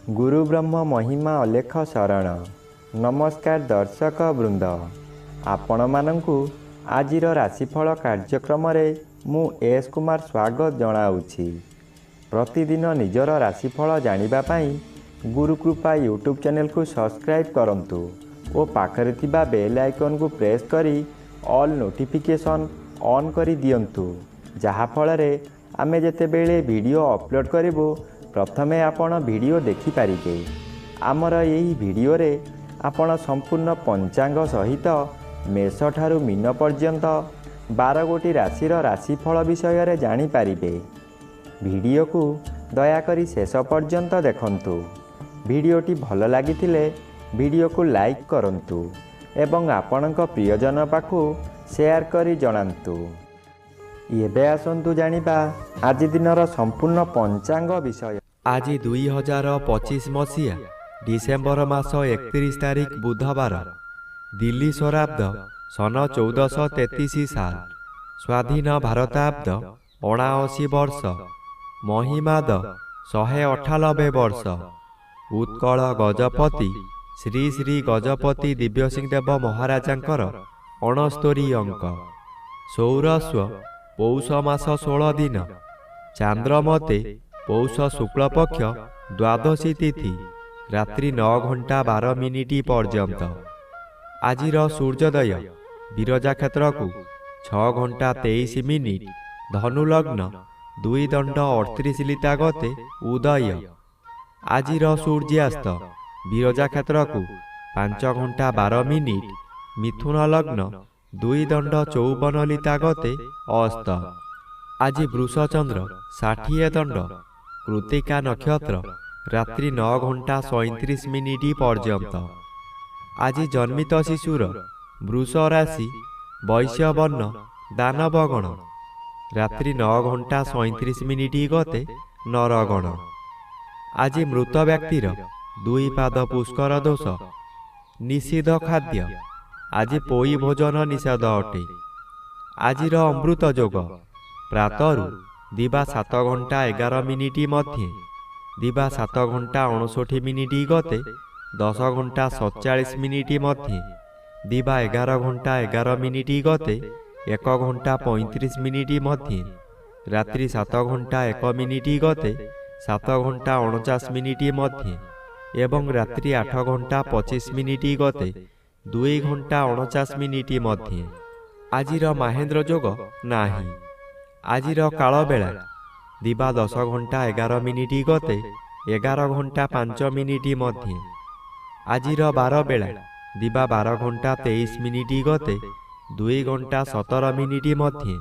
गुरु ब्रह्म महिमा अलेख शरण। नमस्कार दर्शक वृंद, आपण मानंकु आजिर राशिफल कार्यक्रम मु एस कुमार स्वागत जनाऊँगी। प्रतिदिन निजर राशिफल जानिबा पाई गुरुकृपा यूट्यूब चैनल को सब्सक्राइब करंतु और पाखरे थिबा बेल आइकन को प्रेस करी ऑल नोटिफिकेशन ऑन करी दियंतु, जहा फଳରେ आमे जेतेबेले वीडियो अपलोड करिवो प्रथमे आपण वीडियो देखि पारिबे। आमर यही वीडियो रे आपण संपूर्ण पंचांग सहित मेष ठारू मीन पर्यंत 12 गोटी राशिर राशिफल विषय रे जानि पारिबे। वीडियो को दयाकरी शेष पर्यंत देखंतु। वीडियोटी भल लागिथिले वीडियो को लाइक करंतु एवं आपणक प्रियजन पाखु शेयर करी जणांतु। एबे आसंतु जानिबा आज दिनर संपूर्ण पंचांग विषय। आज 2025 मसीहा डिसेम्बर मास 31 तारिख बुधवार, दिल्ली स्वराब्द सन 1433 साल, स्वाधीन भारताब्द 79 वर्ष, महिमाद 198 वर्ष, उत्कल गजपति श्री श्री गजपति दिव्यसिंहदेव महाराजांकर 69 अंक, सौरस्व पौष मास 16 दिन, चांद्रमते पौष शुक्ल पक्ष द्वादशी तिथि रात्रि 9 घंटा 12 मिनिट पर्यंत। आजिर सूर्योदय विरजा क्षेत्र को 6 घंटा 23 मिनिट, धनुलग्न 2 दंड 38 लिता गते उदय। आजिर सूर्यास्त विरजा क्षेत्र को 5 घंटा 12 मिनिट, मिथुन लग्न 2 दंड 54 लिता गते अस्त। आज वृषचंद्र 60 दंड, कृतिका नक्षत्र रात्रि 9 घंटा 37 मिनिट पर्यंत। आज जन्मित शिशुर वृष राशि वैश्य वर्ण दानवगण, रात्रि 9 घंटा 37 मिनिट गते नरगण। आज मृत व्यक्तिर 2 पाद पुष्कर दोष, निषिद्ध खाद्य। आज पोई भोजन निषेध अटे। आजिर अमृत जोग प्रातरु दिवा 7 घंटा 11 मिनिट मध्य, दिवा 7 घंटा 59 मिनिट गते 10 घंटा 47 मिनिट मध्य, दिवा 11 घंटा 11 मिनिट गते 1 घंटा 35 मिनिट मध्य, रात्रि 7 घंटा 1 मिनिट गते 7 घंटा 49 मिनिट मध्य एवं रात्रि 8 घंटा 25 मिनिट गते 2 घंटा 49 मिनिट मध्य। आजिर महेंद्र जोग नाही। आजिर काल बेला दिवा 10 घंटा 11 मिनिट गते 11 घंटा 5 मिनिट मध्य। आजिर 12 बेला दिवा 12 घंटा 23 मिनिट गते 2 घंटा 17 मिनिट मध्य।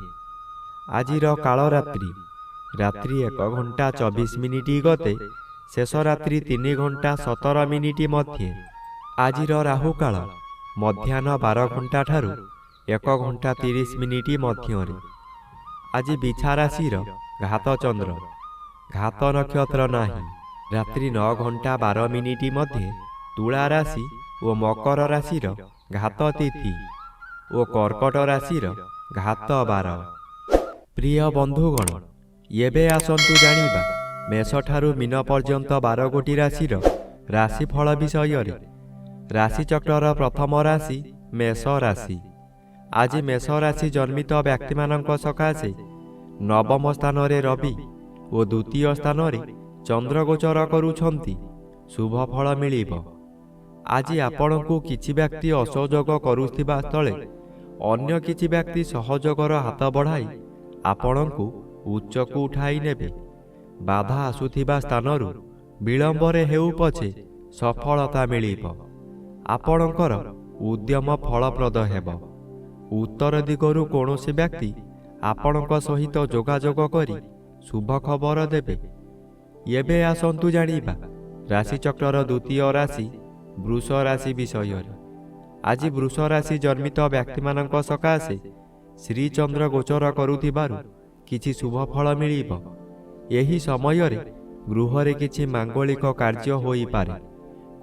आजिर काल रात्रि रात्रि 1 घंटा 24 मिनिट गते शेष रात्रि 3 घंटा 17 मिनिट मध्य। आजिर राहु काल मध्याह्न 12 घंटा ठारू 1 घंटा 30 मिनिट मध्य। आज बिछा राशि घात चंद्र, घात नक्षत्र नाही, रात्रि 9 घंटा 12 मिनिट मध्य तुला राशि और मकर राशि घात तिथि और कर्कट राशि घात 12। प्रिय बंधुगण, एबे आसंतु जानिबा मेष ठारू मीन पर्यंत 12 गोटी राशि राशिफल विषय। राशिचक्र प्रथम राशि मेष राशि। आज मेष राशि जन्मित व्यक्ति मानक सकाशे नवम स्थान रे रवि और द्वितीय स्थान रे चंद्र गोचर करुछंती, शुभ फल मिलिबो। आज आपण को किछि व्यक्ति असहयोग करुथिबा स्थले अन्य किछि व्यक्ति सहयोगर हाथ बढ़ाई आपण को उच्च को उठाई नेबे। बाधा आसुथिबा स्थानरु विलंबरे हेउ पछे सफलता मिलिबो। आपणकर उद्यम फलप्रद हेबो। उत्तर दिगरु कौनसी व्यक्ति आपणक सहित जोगाजोग करी शुभ खबर देबे। एबे आसंतु जानिबा राशिचक्र द्वितीय राशि वृष राशि विषय। आज वृष राशि जन्मित व्यक्ति मानक सकाशे श्री चंद्र गोचर करुथिबारु किछि शुभ फल मिलिबो। एही समय रे गृह रे किछि मांगलिक कार्य होई पारे।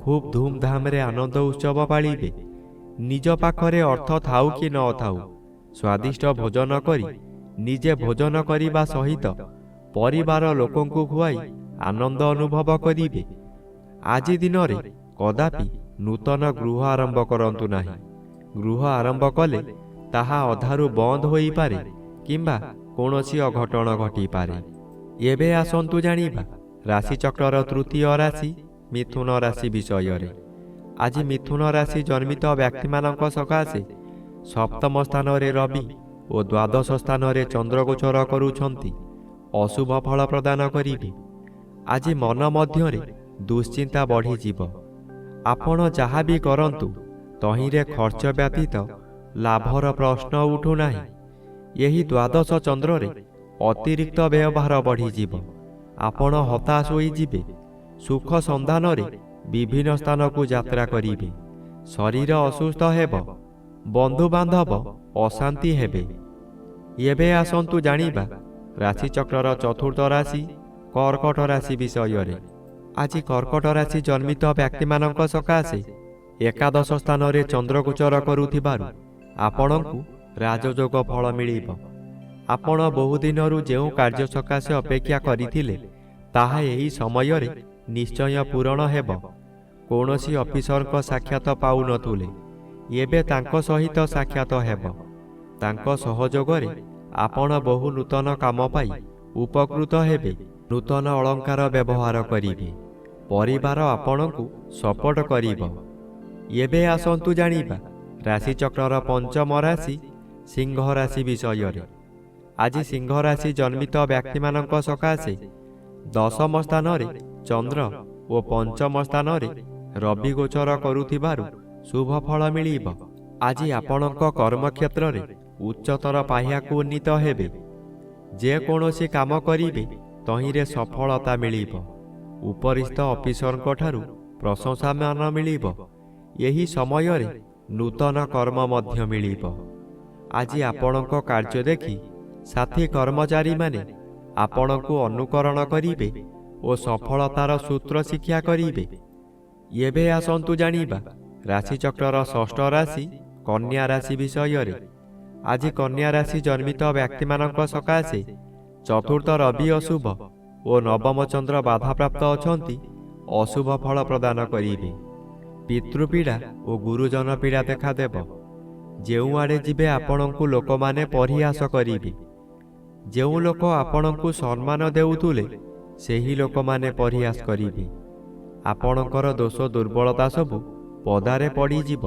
खूब धूमधाम रे आनंद उत्सव पालिबे। निज पाखरे अर्थ थाउ कि न थाउ स्वादिष्ट भोजन करी निजे भोजन करिबा सहित परिवार लोकंकु खुआई आनंद अनुभव करिबे। ଆଜି ଦିନରେ କଦାପି ନୂତନ ଗୃହ ଆରମ୍ଭ କରନ୍ତୁ ନାହିଁ। ଗୃହ ଆରମ୍ଭ କଲେ ତାହା ଅଧାରୁ ବନ୍ଦ ହୋଇପାରେ କିମ୍ବା କୌଣସି ଅଘଟଣ ଘଟିପାରେ। ଏବେ ଆସନ୍ତୁ ଜାଣିବା ରାଶିଚକ୍ରର ତୃତୀୟ ରାଶି ମିଥୁନ ରାଶି ବିଷୟରେ। ଆଜି ମିଥୁନ ରାଶି ଜନ୍ମିତ ବ୍ୟକ୍ତିମାନଙ୍କ ସକାଶେ ସପ୍ତମ ସ୍ଥାନରେ ରବି ଓ ଦ୍ୱାଦଶ ସ୍ଥାନରେ ଚନ୍ଦ୍ର ଗୋଚର କରୁଛନ୍ତି ଅଶୁଭ ଫଳ ପ୍ରଦାନ କରିବେ। ଆଜି ମନ ମଧ୍ୟରେ ଦୁଶ୍ଚିନ୍ତା ବଢ଼ିଯିବ। ଆପଣ ଯାହା ବି କରନ୍ତୁ ତହିଁରେ ଖର୍ଚ୍ଚ ବ୍ୟତୀତ ଲାଭର ପ୍ରଶ୍ନ ଉଠୁନାହିଁ। ଏହି ଦ୍ୱାଦଶ ଚନ୍ଦ୍ରରେ ଅତିରିକ୍ତ ବ୍ୟବହାର ବଢ଼ିଯିବ। ଆପଣ ହତାଶ ହୋଇଯିବେ। ସୁଖ ସନ୍ଧାନରେ ବିଭିନ୍ନ ସ୍ଥାନକୁ ଯାତ୍ରା କରିବେ। ଶରୀର ଅସୁସ୍ଥ ହେବ। ବନ୍ଧୁବାନ୍ଧବ ଅଶାନ୍ତି ହେବେ। ଏବେ ଆସନ୍ତୁ ଜାଣିବା ରାଶିଚକ୍ରର ଚତୁର୍ଥ ରାଶି କର୍କଟ ରାଶି ବିଷୟରେ। ଆଜି କର୍କଟ ରାଶି ଜନ୍ମିତ ବ୍ୟକ୍ତିମାନଙ୍କ ସକାଶେ ଏକାଦଶ ସ୍ଥାନରେ ଚନ୍ଦ୍ରଗୋଚର କରୁଥିବାରୁ ଆପଣଙ୍କୁ ରାଜଯୋଗ ଫଳ ମିଳିବ। ଆପଣ ବହୁଦିନରୁ ଯେଉଁ କାର୍ଯ୍ୟ ସକାଶେ ଅପେକ୍ଷା କରିଥିଲେ ତାହା ଏହି ସମୟରେ ନିଶ୍ଚୟ ପୂରଣ ହେବ। କୌଣସି ଅଫିସରଙ୍କ ସାକ୍ଷାତ ପାଉନଥିଲେ, ଏବେ ତାଙ୍କ ସହିତ ସାକ୍ଷାତ ହେବ। ତାଙ୍କ ସହଯୋଗରେ ଆପଣ ବହୁ ନୂତନ କାମ ପାଇ ଉପକୃତ ହେବେ। ନୂତନ ଅଳଙ୍କାର ବ୍ୟବହାର କରିବେ। ପରିବାର ଆପଣଙ୍କୁ ସପୋର୍ଟ କରିବ। ଏବେ ଆସନ୍ତୁ ଜାଣିବା ରାଶିଚକ୍ରର ପଞ୍ଚମ ରାଶି ସିଂହ ରାଶି ବିଷୟରେ। ଆଜି ସିଂହ ରାଶି ଜନ୍ମିତ ବ୍ୟକ୍ତିମାନଙ୍କ ସକାଶେ ଦଶମ ସ୍ଥାନରେ ଚନ୍ଦ୍ର ଓ ପଞ୍ଚମ ସ୍ଥାନରେ ରବି ଗୋଚର କରୁଥିବାରୁ ଶୁଭ ଫଳ ମିଳିବ। ଆଜି ଆପଣଙ୍କ କର୍ମକ୍ଷେତ୍ରରେ ଉଚ୍ଚତର ପାହ୍ୟାକୁ ଉନ୍ନୀତ ହେବେ। ଯେକୌଣସି କାମ କରିବେ ତହିଁରେ ସଫଳତା ମିଳିବ। ଉପରିସ୍ଥ ଅଫିସରଙ୍କ ଠାରୁ ପ୍ରଶଂସାମାନ ମିଳିବ। ଏହି ସମୟରେ ନୂତନ କର୍ମ ମଧ୍ୟ ମିଳିବ। ଆଜି ଆପଣଙ୍କ କାର୍ଯ୍ୟ ଦେଖି ସାଥୀ କର୍ମଚାରୀମାନେ ଆପଣଙ୍କୁ ଅନୁକରଣ କରିବେ ଓ ସଫଳତାର ସୂତ୍ର ଶିକ୍ଷା କରିବେ। ଏବେ ଆସନ୍ତୁ ଜାଣିବା ରାଶିଚକ୍ରର ଷଷ୍ଠ ରାଶି କନ୍ୟା ରାଶି ବିଷୟରେ। ଆଜି କନ୍ୟା ରାଶି ଜନ୍ମିତ ବ୍ୟକ୍ତିମାନଙ୍କ ସକାଶେ ଚତୁର୍ଥ ରବି ଅଶୁଭ ଓ ନବମ ଚନ୍ଦ୍ର ବାଧାପ୍ରାପ୍ତ ଅଛନ୍ତି ଅଶୁଭ ଫଳ ପ୍ରଦାନ କରିବେ। ପିତୃପୀଡ଼ା ଓ ଗୁରୁଜନ ପୀଡ଼ା ଦେଖାଦେବ। ଯେଉଁଆଡ଼େ ଯିବେ ଆପଣଙ୍କୁ ଲୋକମାନେ ପରିହାସ କରିବେ। ଯେଉଁ ଲୋକ ଆପଣଙ୍କୁ ସମ୍ମାନ ଦେଉଥିଲେ ସେହି ଲୋକମାନେ ପରିହାସ କରିବେ। ଆପଣଙ୍କର ଦୋଷ ଦୁର୍ବଳତା ସବୁ ପଦାରେ ପଡ଼ିଯିବ।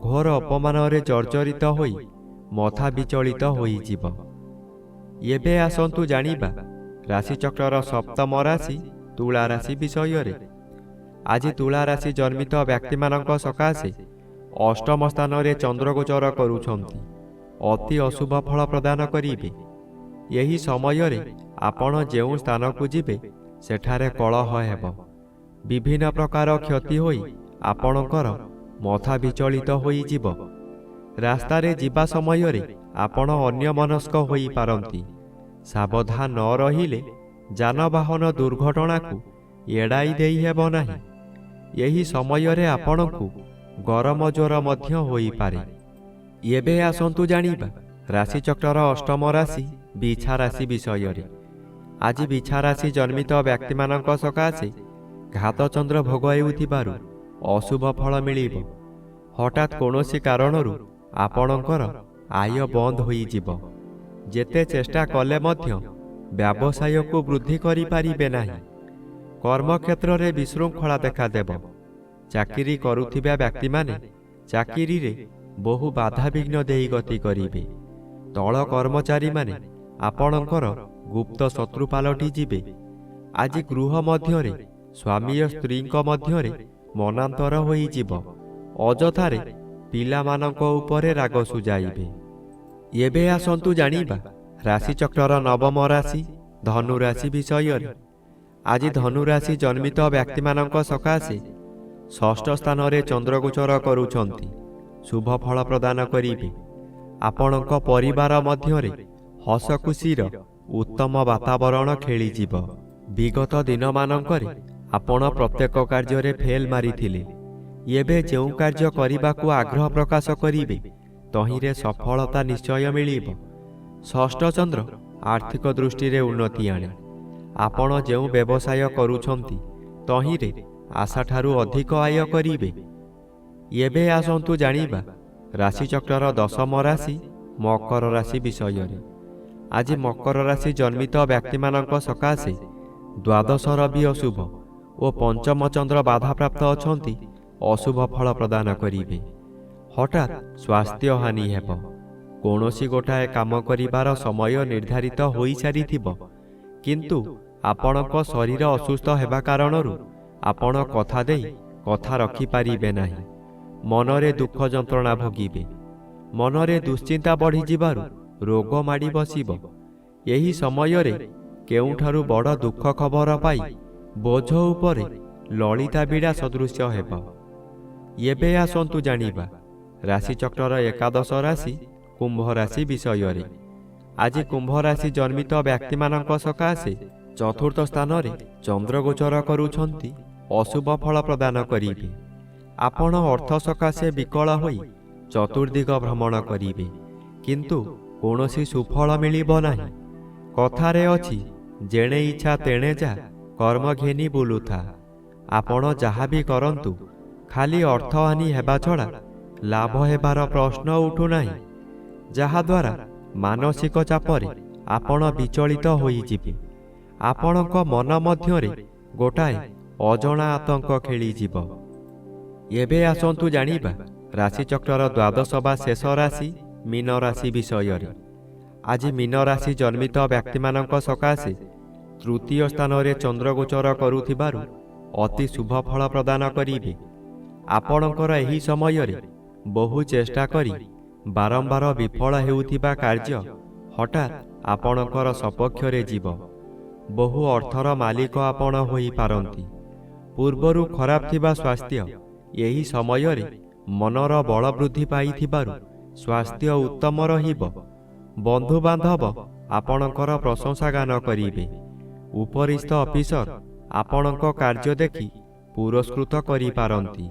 ଘୋର ଅପମାନରେ ଜର୍ଜରିତ ହୋଇ ମଥା ବିଚଳିତ ହୋଇଯିବ। ଏବେ ଆସନ୍ତୁ ଜାଣିବା ରାଶିଚକ୍ରର ସପ୍ତମ ରାଶି ତୁଳା ରାଶି ବିଷୟରେ। ଆଜି ତୁଳା ରାଶି ଜନ୍ମିତ ବ୍ୟକ୍ତିମାନଙ୍କ ସକାଶେ ଅଷ୍ଟମ ସ୍ଥାନରେ ଚନ୍ଦ୍ରଗୋଚର କରୁଛନ୍ତି ଅତି ଅଶୁଭ ଫଳ ପ୍ରଦାନ କରିବେ। ଏହି ସମୟରେ ଆପଣ ଯେଉଁ ସ୍ଥାନକୁ ଯିବେ ସେଠାରେ କଳହ ହେବ। ବିଭିନ୍ନ ପ୍ରକାର କ୍ଷତି ହୋଇ ଆପଣଙ୍କର ମଥା ବିଚଳିତ ହୋଇଯିବ। ରାସ୍ତାରେ ଯିବା ସମୟରେ ଆପଣ ଅନ୍ୟମନସ୍କ ହୋଇପାରନ୍ତି। ସାବଧାନ ନ ରହିଲେ ଯାନବାହନ ଦୁର୍ଘଟଣାକୁ ଏଡ଼ାଇ ଦେଇ ହେବ ନାହିଁ। ଏହି ସମୟରେ ଆପଣଙ୍କୁ ଗରମ ଜ୍ୱର ମଧ୍ୟ ହୋଇପାରେ। ଏବେ ଆସନ୍ତୁ ଜାଣିବା ରାଶିଚକ୍ରର ଅଷ୍ଟମ ରାଶି ବିଛା ରାଶି ବିଷୟରେ। ଆଜି ବିଛା ରାଶି ଜନ୍ମିତ ବ୍ୟକ୍ତିମାନଙ୍କ ସକାଶେ ଘାତଚନ୍ଦ୍ର ଭୋଗ ହେଉଥିବାରୁ ଅଶୁଭ ଫଳ ମିଳିବ। ହଠାତ୍ କୌଣସି କାରଣରୁ ଆପଣଙ୍କର ଆୟ ବନ୍ଦ ହୋଇଯିବ। ଯେତେ ଚେଷ୍ଟା କଲେ ମଧ୍ୟ ବ୍ୟବସାୟକୁ ବୃଦ୍ଧି କରିପାରିବେ ନାହିଁ। କର୍ମକ୍ଷେତ୍ରରେ ବିଶୃଙ୍ଖଳା ଦେଖାଦେବ। ଚାକିରି କରୁଥିବା ବ୍ୟକ୍ତିମାନେ ଚାକିରିରେ ବହୁ ବାଧାବିଘ୍ନ ଦେଇ ଗତି କରିବେ। ତଳ କର୍ମଚାରୀମାନେ ଆପଣଙ୍କର ଗୁପ୍ତ ଶତ୍ରୁ ପାଲଟି ଯିବେ। ଆଜି ଗୃହ ମଧ୍ୟରେ ସ୍ୱାମୀ ଓ ସ୍ତ୍ରୀଙ୍କ ମଧ୍ୟରେ ମନାନ୍ତର ହୋଇଯିବ। ଅଯଥାରେ ପିଲାମାନଙ୍କ ଉପରେ ରାଗ ସୁଝାଇବେ। ଏବେ ଆସନ୍ତୁ ଜାଣିବା ରାଶିଚକ୍ରର ନବମ ରାଶି ଧନୁ ରାଶି ବିଷୟରେ। ଆଜି ଧନୁ ରାଶି ଜନ୍ମିତ ବ୍ୟକ୍ତିମାନଙ୍କ ସକାଶେ ଷଷ୍ଠ ସ୍ଥାନରେ ଚନ୍ଦ୍ରଗୋଚର କରୁଛନ୍ତି ଶୁଭ ଫଳ ପ୍ରଦାନ କରିବେ। ଆପଣଙ୍କ ପରିବାର ମଧ୍ୟରେ ହସଖୁସିର ଉତ୍ତମ ବାତାବରଣ ଖେଳିଯିବ। ବିଗତ ଦିନମାନଙ୍କରେ ଆପଣ ପ୍ରତ୍ୟେକ କାର୍ଯ୍ୟରେ ଫେଲ୍ ମାରିଥିଲେ। ଏବେ ଯେଉଁ କାର୍ଯ୍ୟ କରିବାକୁ ଆଗ୍ରହ ପ୍ରକାଶ କରିବେ ତହିଁରେ ସଫଳତା ନିଶ୍ଚୟ ମିଳିବ। ଷଷ୍ଠ ଚନ୍ଦ୍ର ଆର୍ଥିକ ଦୃଷ୍ଟିରେ ଉନ୍ନତି ଆଣେ। ଆପଣ ଯେଉଁ ବ୍ୟବସାୟ କରୁଛନ୍ତି ତହିଁରେ ଆଶାଠାରୁ ଅଧିକ ଆୟ କରିବେ। ଏବେ ଆସନ୍ତୁ ଜାଣିବା ରାଶିଚକ୍ରର ଦଶମ ରାଶି ମକର ରାଶି ବିଷୟରେ। ଆଜି ମକର ରାଶି ଜନ୍ମିତ ବ୍ୟକ୍ତିମାନଙ୍କ ସକାଶେ ଦ୍ୱାଦଶ ରବି ଅଶୁଭ ଓ ପଞ୍ଚମ ଚନ୍ଦ୍ର ବାଧାପ୍ରାପ୍ତ ଅଛନ୍ତି, ଅଶୁଭ ଫଳ ପ୍ରଦାନ କରିବେ। ହଠାତ୍ ସ୍ୱାସ୍ଥ୍ୟ ହାନି ହେବ। କୌଣସି ଗୋଟାଏ କାମ କରିବାର ସମୟ ନିର୍ଦ୍ଧାରିତ ହୋଇସାରିଥିବ, କିନ୍ତୁ ଆପଣଙ୍କ ଶରୀର ଅସୁସ୍ଥ ହେବା କାରଣରୁ ଆପଣ କଥା ଦେଇ କଥା ରଖିପାରିବେ ନାହିଁ। ମନରେ ଦୁଃଖ ଯନ୍ତ୍ରଣା ଭୋଗିବେ। ମନରେ ଦୁଶ୍ଚିନ୍ତା ବଢ଼ିଯିବାରୁ ରୋଗ ମାଡ଼ି ବସିବ। ଏହି ସମୟରେ କେଉଁଠାରୁ ବଡ଼ ଦୁଃଖ ଖବର ପାଇ ବୋଝ ଉପରେ ଲଳିତା ବିଡ଼ା ସଦୃଶ୍ୟ ହେବ। ଏବେ ଆସନ୍ତୁ ଜାଣିବା ରାଶିଚକ୍ରର ଏକାଦଶ ରାଶି କୁମ୍ଭ ରାଶି ବିଷୟରେ। ଆଜି କୁମ୍ଭ ରାଶି ଜନ୍ମିତ ବ୍ୟକ୍ତିମାନଙ୍କ ସକାଶେ ଚତୁର୍ଥ ସ୍ଥାନରେ ଚନ୍ଦ୍ରଗୋଚର କରୁଛନ୍ତି, ଅଶୁଭ ଫଳ ପ୍ରଦାନ କରିବେ। ଆପଣ ଅର୍ଥ ସକାଶେ ବିକଳ ହୋଇ ଚତୁର୍ଦିଗ ଭ୍ରମଣ କରିବେ, କିନ୍ତୁ କୌଣସି ସୁଫଳ ମିଳିବ ନାହିଁ। କଥାରେ ଅଛି, ଯେଣେ ଇଚ୍ଛା ତେଣେ ଯା, କର୍ମ ଘେନି ବୁଲୁଥା। ଆପଣ ଯାହା ବି କରନ୍ତୁ, ଖାଲି ଅର୍ଥହାନି ହେବା ଛଡ଼ା ଲାଭ ହେବାର ପ୍ରଶ୍ନ ଉଠୁନାହିଁ, ଯାହାଦ୍ୱାରା ମାନସିକ ଚାପରେ ଆପଣ ବିଚଳିତ ହୋଇଯିବେ। ଆପଣଙ୍କ ମନ ମଧ୍ୟରେ ଗୋଟାଏ ଅଜଣା ଆତଙ୍କ ଖେଳିଯିବ। ଏବେ ଆସନ୍ତୁ ଜାଣିବା ରାଶିଚକ୍ରର ଦ୍ୱାଦଶ ବା ଶେଷ ରାଶି ମୀନ ରାଶି ବିଷୟରେ। ଆଜି ମୀନ ରାଶି ଜନ୍ମିତ ବ୍ୟକ୍ତିମାନଙ୍କ ସକାଶେ ତୃତୀୟ ସ୍ଥାନରେ ଚନ୍ଦ୍ରଗୋଚର କରୁଥିବାରୁ ଅତି ଶୁଭ ଫଳ ପ୍ରଦାନ କରିବେ। ଆପଣଙ୍କର ଏହି ସମୟରେ ବହୁ ଚେଷ୍ଟା କରି ବାରମ୍ବାର ବିଫଳ ହେଉଥିବା କାର୍ଯ୍ୟ ହଠାତ୍ ଆପଣଙ୍କର ସପକ୍ଷରେ ଯିବ। ବହୁ ଅର୍ଥର ମାଲିକ ଆପଣ ହୋଇପାରନ୍ତି। ପୂର୍ବରୁ ଖରାପ ଥିବା ସ୍ୱାସ୍ଥ୍ୟ ଏହି ସମୟରେ ମନର ବଳ ବୃଦ୍ଧି ପାଇଥିବାରୁ ସ୍ୱାସ୍ଥ୍ୟ ଉତ୍ତମ ରହିବ। ବନ୍ଧୁବାନ୍ଧବ ଆପଣଙ୍କର ପ୍ରଶଂସା ଗାନ କରିବେ। ଉପରିସ୍ଥ ଅଫିସର ଆପଣଙ୍କ କାର୍ଯ୍ୟ ଦେଖି ପୁରସ୍କୃତ କରିପାରନ୍ତି।